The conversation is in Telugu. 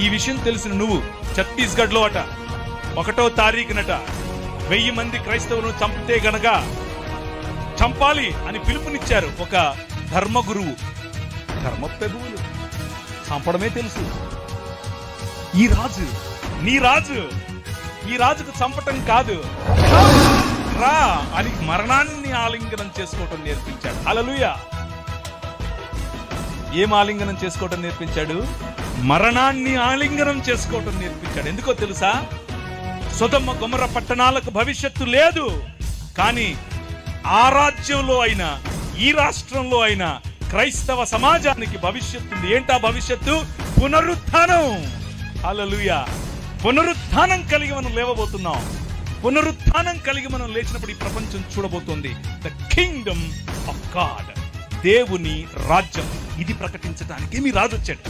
ఈ విషయం తెలిసిన నువ్వు ఛత్తీస్గఢ్ లో అట 1వ తారీఖునట 1000 మంది క్రైస్తవులను చంపితే గనక చంపాలి అని పిలుపునిచ్చారు ఒక ధర్మ గురువు. ధర్మ పెదవులు చంపడమే తెలుసు. ఈ రాజు నీ రాజు, ఈ రాజుకు చంపటం కాదు, రా అని మరణాన్ని ఆలింగనం చేసుకోవటం నేర్పించాడు. హల్లెలూయా. ఏం ఆలింగనం చేసుకోవటం నేర్పించాడు? మరణాన్ని ఆలింగనం చేసుకోవటం నేర్పించాడు. ఎందుకో తెలుసా? సొదొమ గొమొర్రా పట్టణాలకు భవిష్యత్తు లేదు, కానీ ఆ రాజ్యంలో అయినా ఈ రాష్ట్రంలో అయినా క్రైస్తవ సమాజానికి భవిష్యత్తు ఉంది. ఏంటా భవిష్యత్తు? పునరుత్థానం. హల్లెలూయా. పునరుత్థానం కలిగి మనం లేవబోతున్నాం. పునరుత్థానం కలిగి మనం లేచినప్పుడు ఈ ప్రపంచం చూడబోతోంది ద కింగ్డమ్ ఆఫ్ గాడ్, దేవుని రాజ్యం. ఇది ప్రకటించడానికి మీ రాజు వచ్చాడు.